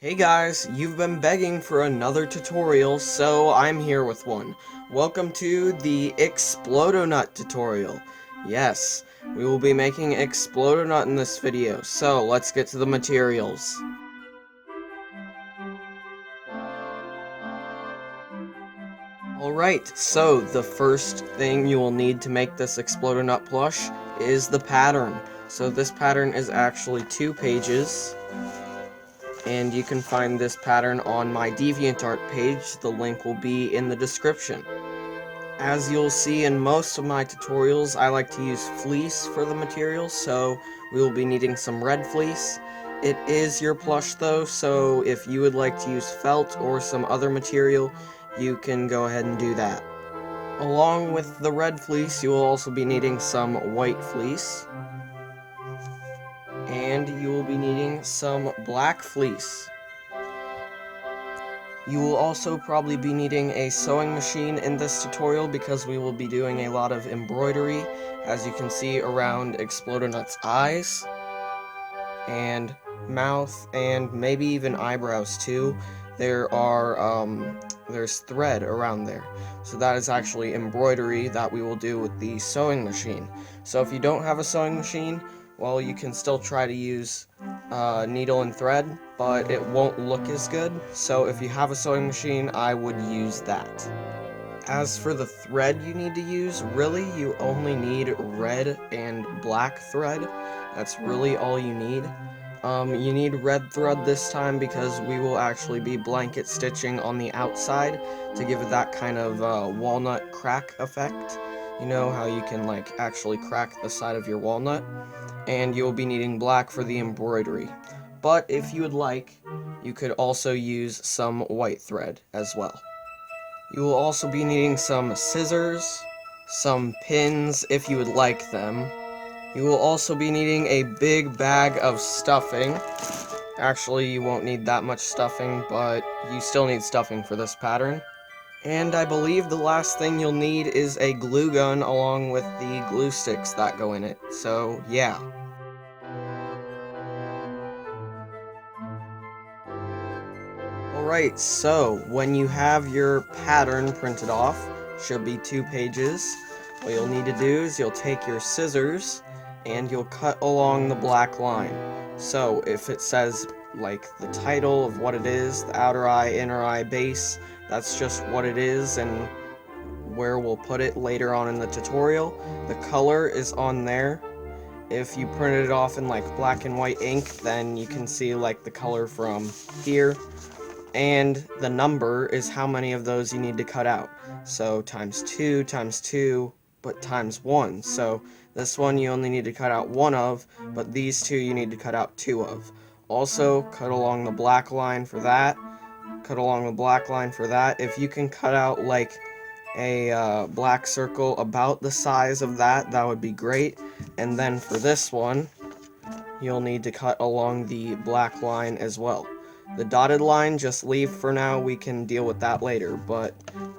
Hey guys, you've been begging for another tutorial, so I'm here with one. Welcome to the Explodonut tutorial. Yes, we will be making Explodonut in this video, so let's get to the materials. Alright, so the first thing you will need to make this Explodonut plush is the pattern. So this pattern is actually 2 pages. And you can find this pattern on my DeviantArt page. The link will be in the description. As you'll see in most of my tutorials, I like to use fleece for the materials, so we will be needing some red fleece. It is your plush though, so if you would like to use felt or some other material, you can go ahead and do that. Along with the red fleece, you will also be needing some white fleece. And you will be needing some black fleece. You will also probably be needing a sewing machine in this tutorial because we will be doing a lot of embroidery, as you can see around Explodonut's eyes, and mouth, and maybe even eyebrows too. There's thread around there. So that is actually embroidery that we will do with the sewing machine. So if you don't have a sewing machine, well, you can still try to use needle and thread, but it won't look as good. So if you have a sewing machine, I would use that. As for the thread you need to use, really you only need red and black thread. That's really all you need. You need red thread this time because we will actually be blanket stitching on the outside to give it that kind of walnut crack effect. You know how you can actually crack the side of your walnut? And you'll be needing black for the embroidery. But if you would like, you could also use some white thread as well. You will also be needing some scissors, some pins if you would like them. You will also be needing a big bag of stuffing. Actually, you won't need that much stuffing, but you still need stuffing for this pattern. And I believe the last thing you'll need is a glue gun along with the glue sticks that go in it. So, yeah. Alright, so when you have your pattern printed off, should be 2 pages, what you'll need to do is you'll take your scissors and you'll cut along the black line. So if it says the title of what it is, the outer eye, inner eye, base, that's just what it is and where we'll put it later on in the tutorial. The color is on there. If you printed it off in black and white ink, then you can see the color from here. And the number is how many of those you need to cut out. So times 2, but times 1. So this one you only need to cut out 1 of, but these 2 you need to cut out 2 of. Also, cut along the black line for that. Cut along the black line for that. If you can cut out a black circle about the size of that, that would be great. And then for this one, you'll need to cut along the black line as well. The dotted line, just leave for now, we can deal with that later, but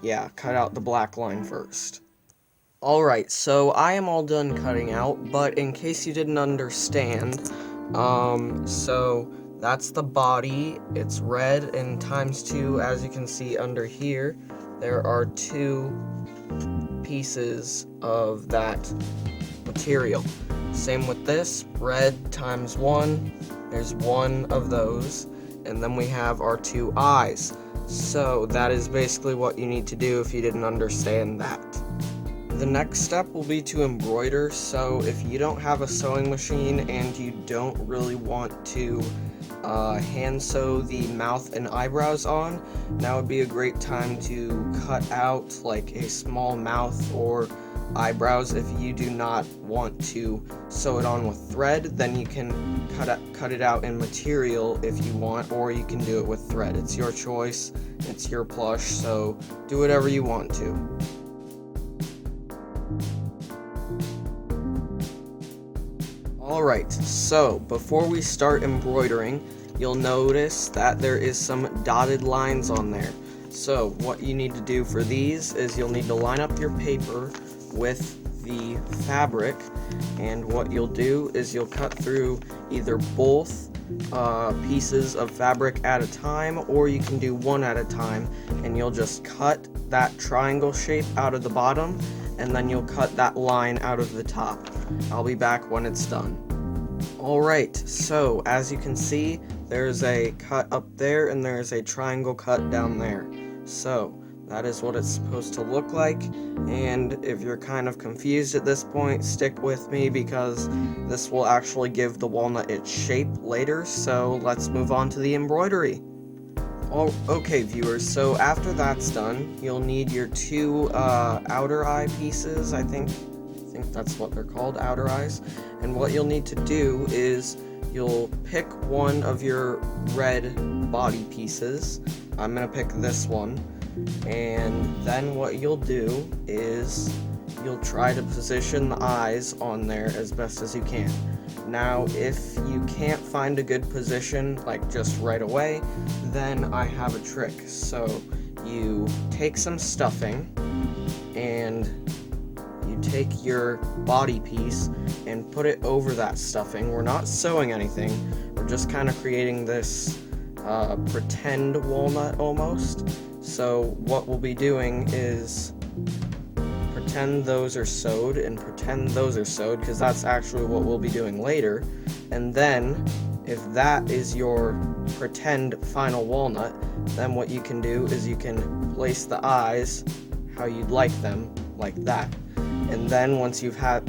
yeah, cut out the black line first. Alright, so I am all done cutting out, but in case you didn't understand, so that's the body. It's red and times 2, as you can see under here, there are 2 pieces of that material. Same with this, red times 1, there's 1 of those. And then we have our 2 eyes. So that is basically what you need to do if you didn't understand that. The next step will be to embroider. So if you don't have a sewing machine and you don't really want to hand sew the mouth and eyebrows on, now would be a great time to cut out a small mouth or eyebrows. If you do not want to sew it on with thread, then you can cut it out in material if you want, or you can do it with thread. It's your choice, it's your plush, so do whatever you want to. Alright, so before we start embroidering, you'll notice that there is some dotted lines on there. So what you need to do for these is you'll need to line up your paper with the fabric, and what you'll do is you'll cut through either both pieces of fabric at a time, or you can do one at a time, and you'll just cut that triangle shape out of the bottom, and then you'll cut that line out of the top. I'll be back when it's done. Alright, so as you can see, there's a cut up there and there's a triangle cut down there. So that is what it's supposed to look like, and if you're kind of confused at this point, stick with me because this will actually give the walnut its shape later. So let's move on to the embroidery. Okay viewers, so after that's done, you'll need your two outer eye pieces. I think that's what they're called, outer eyes. And what you'll need to do is you'll pick one of your red body pieces. I'm gonna pick this one, and then what you'll do is you'll try to position the eyes on there as best as you can. Now, if you can't find a good position, like just right away, then I have a trick. So you take some stuffing and you take your body piece and put it over that stuffing. We're not sewing anything, we're just kind of creating this pretend walnut almost. So what we'll be doing is pretend those are sewed and pretend those are sewed, because that's actually what we'll be doing later. And then if that is your pretend final walnut, then what you can do is you can place the eyes how you'd like them, like that. And then once you have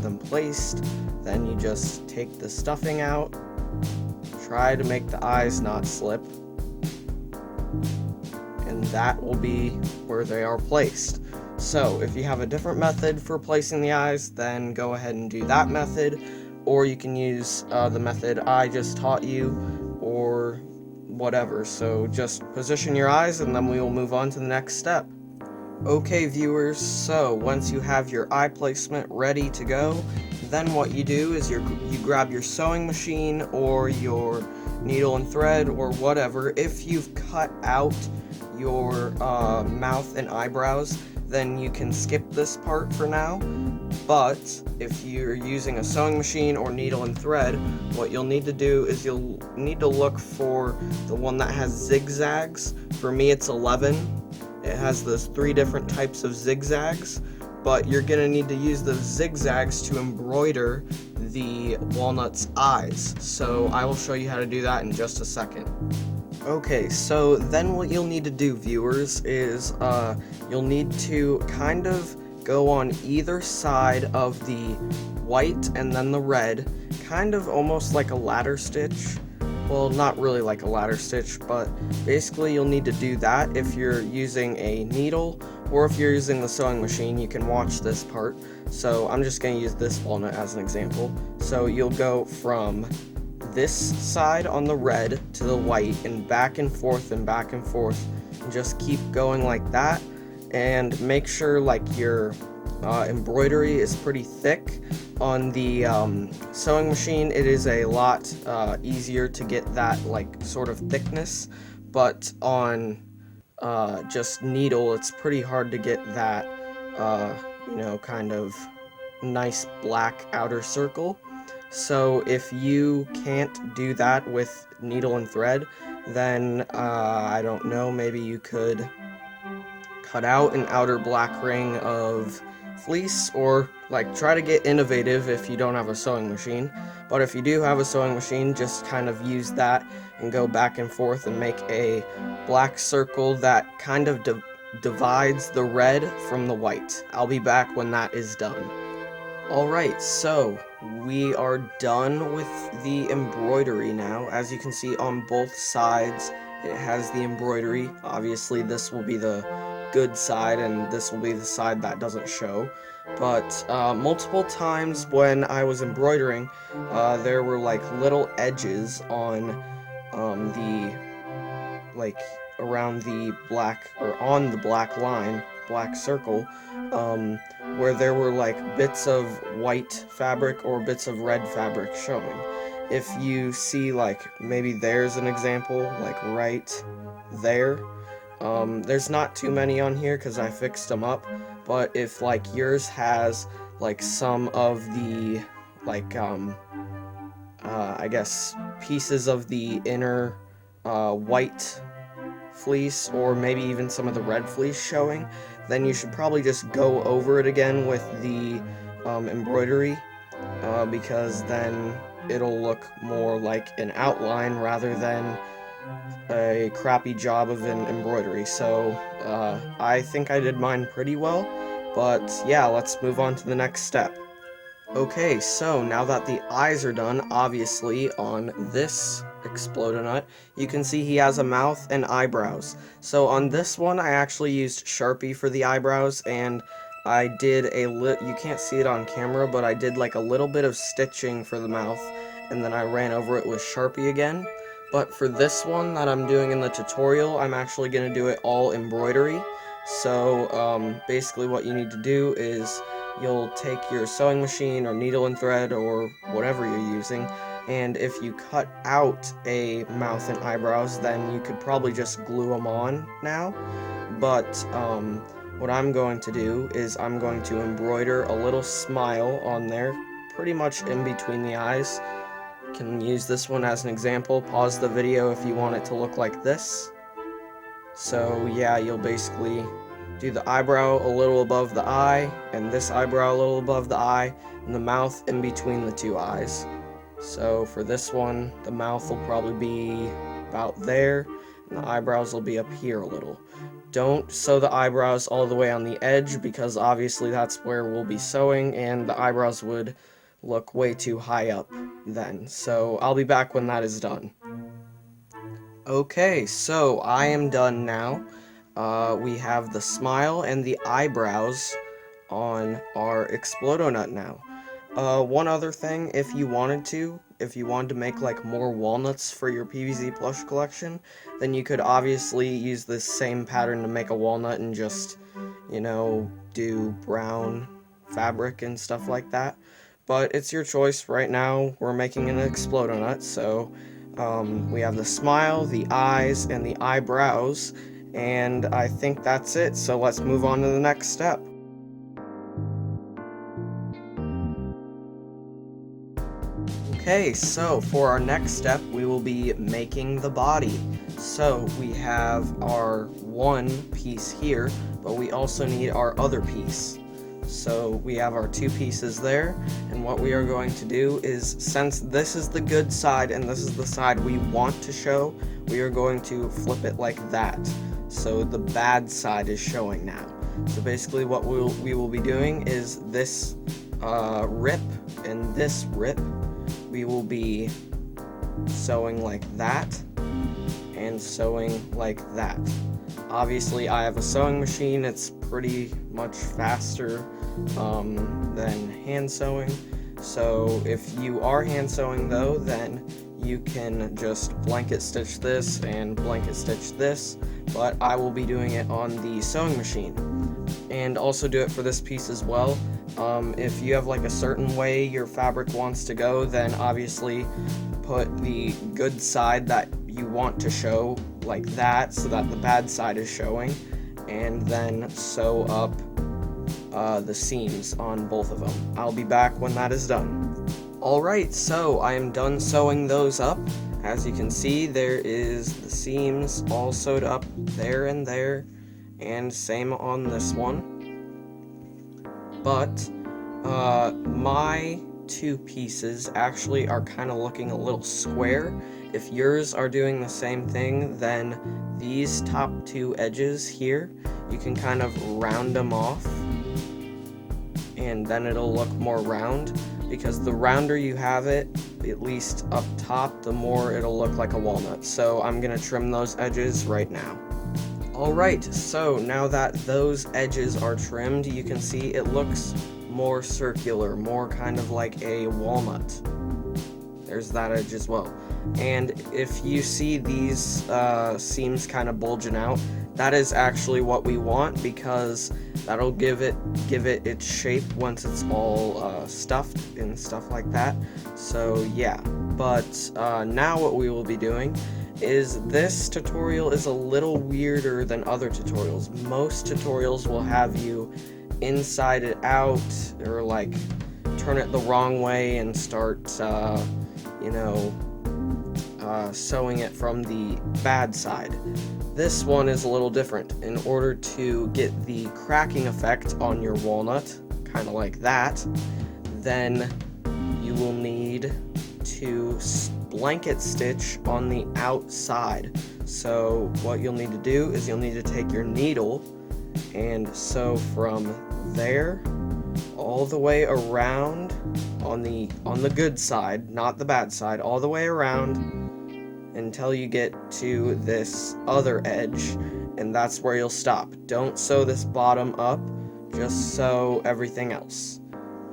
them placed, then you just take the stuffing out, try to make the eyes not slip, and that will be where they are placed. So if you have a different method for placing the eyes, then go ahead and do that method, or you can use the method I just taught you, or whatever. So just position your eyes and then we will move on to the next step. Okay viewers, so once you have your eye placement ready to go, then what you do is you grab your sewing machine or your needle and thread or whatever. If you've cut out your mouth and eyebrows, then you can skip this part for now. But if you're using a sewing machine or needle and thread, what you'll need to do is you'll need to look for the one that has zigzags. For me it's 11. It has those 3 different types of zigzags, but you're gonna need to use those zigzags to embroider the walnut's eyes. So I will show you how to do that in just a second. Okay, so then what you'll need to do, viewers, is you'll need to kind of go on either side of the white and then the red, kind of almost like a ladder stitch. Well, not really like a ladder stitch, but basically you'll need to do that if you're using a needle, or if you're using the sewing machine, you can watch this part. So I'm just going to use this walnut as an example. So you'll go from this side on the red to the white, and back and forth and back and forth, and just keep going like that, and make sure like your embroidery is pretty thick. On the sewing machine it is a lot easier to get that like sort of thickness, but on just needle it's pretty hard to get that kind of nice black outer circle. So if you can't do that with needle and thread, then I don't know, maybe you could cut out an outer black ring of fleece, or like try to get innovative if you don't have a sewing machine. But if you do have a sewing machine, just kind of use that and go back and forth and make a black circle that kind of divides the red from the white. I'll be back when that is done. Alright, so we are done with the embroidery now. As you can see on both sides it has the embroidery. Obviously this will be the good side and this will be the side that doesn't show, but multiple times when I was embroidering there were like little edges on the like around the black, or on the black line, black circle, where there were like bits of white fabric or bits of red fabric showing. If you see, like, maybe there's an example, like right there. There's not too many on here because I fixed them up, but if like yours has like some of the like I guess, pieces of the inner white fleece, or maybe even some of the red fleece showing, then you should probably just go over it again with the embroidery, because then it'll look more like an outline rather than a crappy job of an embroidery. So I think I did mine pretty well, but yeah, let's move on to the next step. Okay, so now that the eyes are done, obviously on this Explodonut, you can see he has a mouth and eyebrows. So on this one, I actually used Sharpie for the eyebrows, and I did you can't see it on camera, but I did like a little bit of stitching for the mouth, and then I ran over it with Sharpie again. But for this one that I'm doing in the tutorial, I'm actually going to do it all embroidery. So basically what you need to do is you'll take your sewing machine or needle and thread or whatever you're using, and if you cut out a mouth and eyebrows, then you could probably just glue them on now. But what I'm going to do is I'm going to embroider a little smile on there, pretty much in between the eyes. You can use this one as an example. Pause the video if you want it to look like this. So yeah, you'll basically do the eyebrow a little above the eye, and this eyebrow a little above the eye, and the mouth in between the two eyes. So for this one, the mouth will probably be about there, and the eyebrows will be up here a little. Don't sew the eyebrows all the way on the edge, because obviously that's where we'll be sewing, and the eyebrows would look way too high up then. So I'll be back when that is done. Okay, so I am done now. We have the smile and the eyebrows on our Explodonut now. One other thing, if you wanted to make like more walnuts for your PVZ plush collection, then you could obviously use this same pattern to make a walnut and just, you know, do brown fabric and stuff like that. But it's your choice. Right now, we're making an Explodonut, so we have the smile, the eyes, and the eyebrows, and I think that's it, so let's move on to the next step. Okay, so for our next step, we will be making the body. So we have our one piece here, but we also need our other piece. So we have our two pieces there, and what we are going to do is, since this is the good side and this is the side we want to show, we are going to flip it like that. So the bad side is showing now. So basically what we will be doing is this rip and this rip, we will be sewing like that and sewing like that. Obviously I have a sewing machine, it's pretty much faster than hand sewing. So if you are hand sewing though, then you can just blanket stitch this and blanket stitch this, but I will be doing it on the sewing machine. And also do it for this piece as well. If you have like a certain way your fabric wants to go, then obviously put the good side that you want to show like that, so that the bad side is showing, and then sew up the seams on both of them. I'll be back when that is done. Alright, so I am done sewing those up. As you can see, there is the seams all sewed up there and there, and same on this one. But my two pieces actually are kind of looking a little square. If yours are doing the same thing, then these top two edges here, you can kind of round them off, and then it'll look more round, because the rounder you have it, at least up top, the more it'll look like a walnut. So I'm gonna trim those edges right now. Alright, so now that those edges are trimmed, you can see it looks more circular, more kind of like a walnut. There's that edge as well. And if you see these seams kind of bulging out, that is actually what we want, because that'll give it its shape once it's all stuffed and stuff like that. So yeah, but now what we will be doing is, this tutorial is a little weirder than other tutorials. Most tutorials will have you inside it out, or like turn it the wrong way and start you know, sewing it from the bad side. This one is a little different. In order to get the cracking effect on your walnut, kind of like that, then you will need to blanket stitch on the outside. So what you'll need to do is you'll need to take your needle and sew from there all the way around on the good side, not the bad side, all the way around until you get to this other edge, and that's where you'll stop. Don't sew this bottom up, just sew everything else.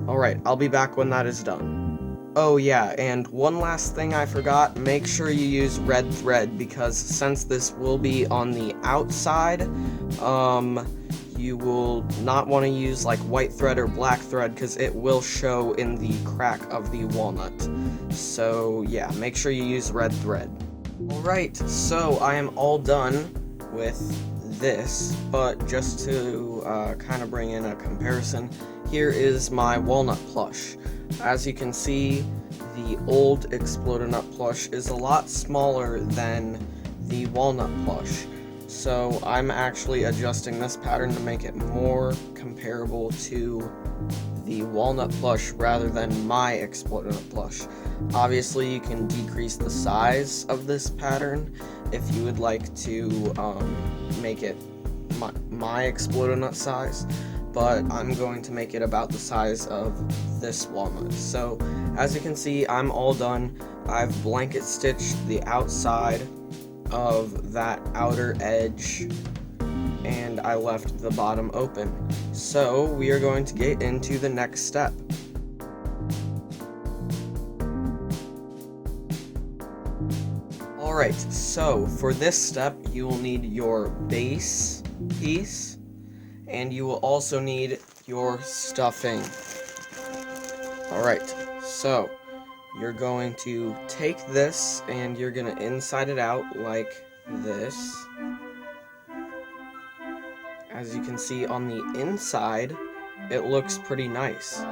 Alright, I'll be back when that is done. Oh yeah, and one last thing I forgot, make sure you use red thread, because since this will be on the outside, you will not want to use like white thread or black thread because it will show in the crack of the walnut. So yeah, make sure you use red thread. Alright, so I am all done with this, but just to kind of bring in a comparison, here is my walnut plush. As you can see, the old Explode Nut plush is a lot smaller than the walnut plush. So I'm actually adjusting this pattern to make it more comparable to the walnut plush rather than my Explode Nut plush. Obviously you can decrease the size of this pattern if you would like to make it my Explode Nut size, but I'm going to make it about the size of this walnut. So as you can see, I'm all done. I've blanket stitched the outside of that outer edge, and I left the bottom open. So we are going to get into the next step. Alright, so for this step you will need your base piece, and you will also need your stuffing. Alright, so you're going to take this and you're going to inside it out like this. As you can see on the inside, it looks pretty nice.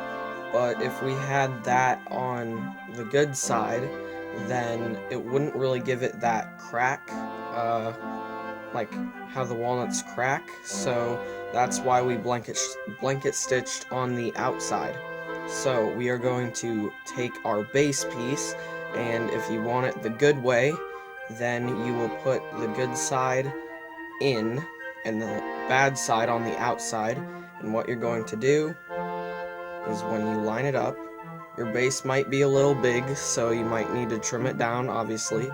But if we had that on the good side, then it wouldn't really give it that crack, like how the walnuts crack. So that's why we blanket stitched on the outside. So we are going to take our base piece, and if you want it the good way, then you will put the good side in and the bad side on the outside. And what you're going to do is when you line it up, your base might be a little big, so you might need to trim it down, obviously,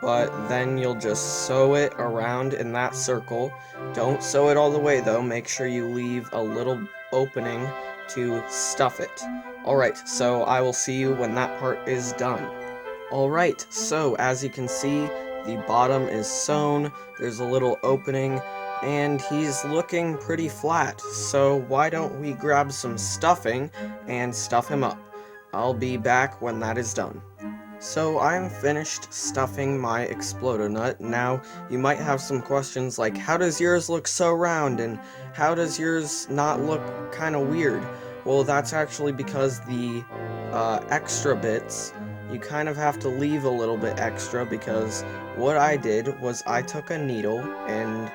but then you'll just sew it around in that circle. Don't sew it all the way though, make sure you leave a little opening to stuff it. Alright, so I will see you when that part is done. Alright, so as you can see, the bottom is sewn, there's a little opening, and he's looking pretty flat, so why don't we grab some stuffing and stuff him up. I'll be back when that is done. So I'm finished stuffing my Explode Nut. Now you might have some questions like, how does yours look so round and how does yours not look kind of weird? Well, that's actually because the extra bits, you kind of have to leave a little bit extra, because what I did was I took a needle and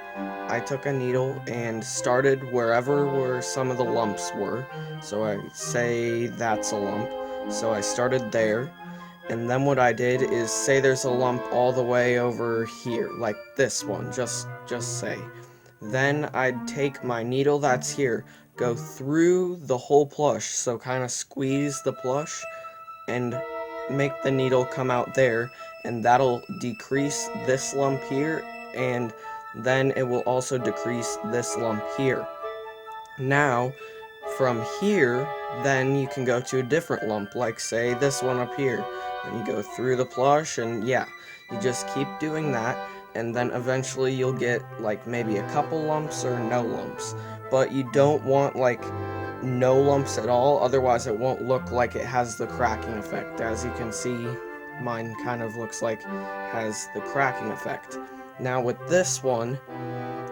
started where some of the lumps were. So I say that's a lump. So I started there, and then what I did is say there's a lump all the way over here, like this one, just say. Then I'd take my needle that's here, go through the whole plush, so kind of squeeze the plush, and make the needle come out there, and that'll decrease this lump here, and then it will also decrease this lump here. Now, from here, then you can go to a different lump, like say this one up here. And you go through the plush, and yeah, you just keep doing that, and then eventually you'll get like maybe a couple lumps or no lumps. But you don't want like no lumps at all, otherwise it won't look like it has the cracking effect. As you can see, mine kind of looks like has the cracking effect. Now with this one,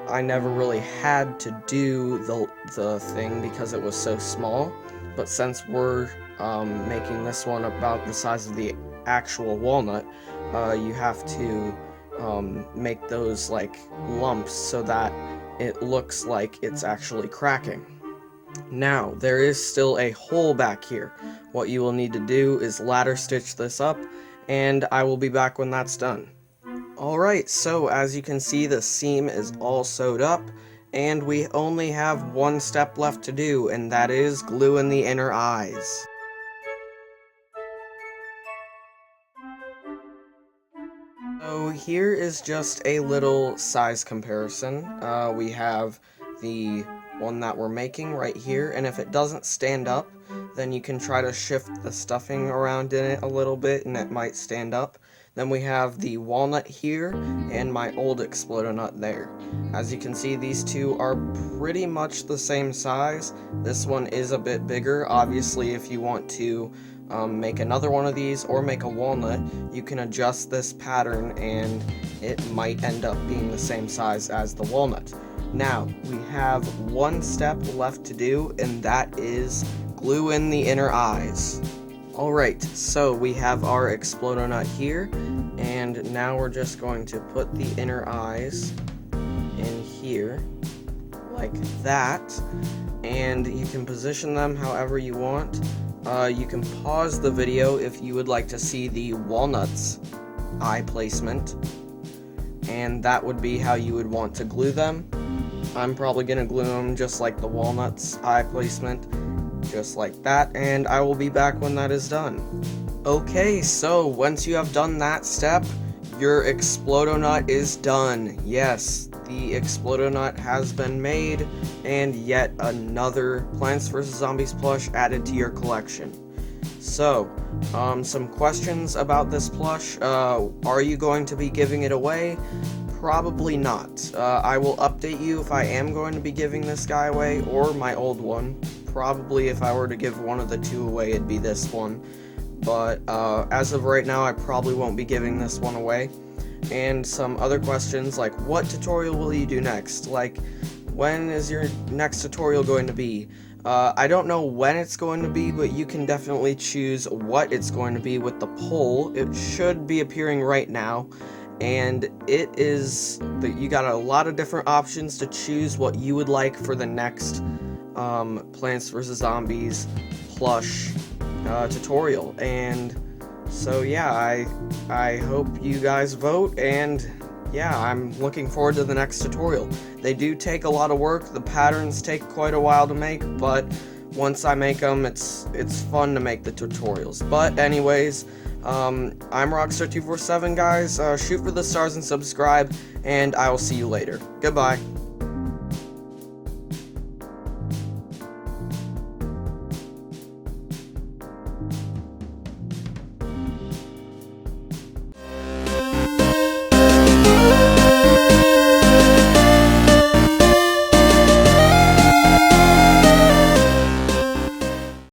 I never really had to do the thing because it was so small, but since we're making this one about the size of the actual walnut, you have to make those like lumps so that it looks like it's actually cracking. Now, there is still a hole back here. What you will need to do is ladder stitch this up, and I will be back when that's done. Alright, so as you can see, the seam is all sewed up, and we only have one step left to do, and that is glue in the inner eyes. So here is just a little size comparison. We have the one that we're making right here, and if it doesn't stand up, then you can try to shift the stuffing around in it a little bit and it might stand up. Then we have the walnut here and my old Explode-O-Nut there. As you can see, these two are pretty much the same size. This one is a bit bigger. Obviously, if you want to make another one of these or make a walnut, you can adjust this pattern and it might end up being the same size as the walnut. Now, we have one step left to do, and that is glue in the inner eyes. Alright, so we have our Explode-O-Nut here, and now we're just going to put the inner eyes in here, like that, and you can position them however you want. You can pause the video if you would like to see the walnuts eye placement, and that would be how you would want to glue them. I'm probably going to glue them just like the walnuts eye placement, just like that, and I will be back when that is done. Okay, so once you have done that step, your Explode-O-Nut is done. Yes, the Explode-O-Nut has been made, and yet another Plants vs. Zombies plush added to your collection. So, some questions about this plush. Are you going to be giving it away? Probably not. I will update you if I am going to be giving this guy away, or my old one. Probably if I were to give one of the two away, it'd be this one. But as of right now, I probably won't be giving this one away. And some other questions like, what tutorial will you do next? Like, when is your next tutorial going to be? I don't know when it's going to be, but you can definitely choose what it's going to be with the poll. It should be appearing right now. And it is, you got a lot of different options to choose what you would like for the next Plants vs. Zombies plush tutorial. And so yeah, I hope you guys vote, and yeah, I'm looking forward to the next tutorial. They do take a lot of work, the patterns take quite a while to make, but once I make them, it's fun to make the tutorials. But anyways, I'm Rockstar247, guys. Shoot for the stars and subscribe, and I will see you later. Goodbye.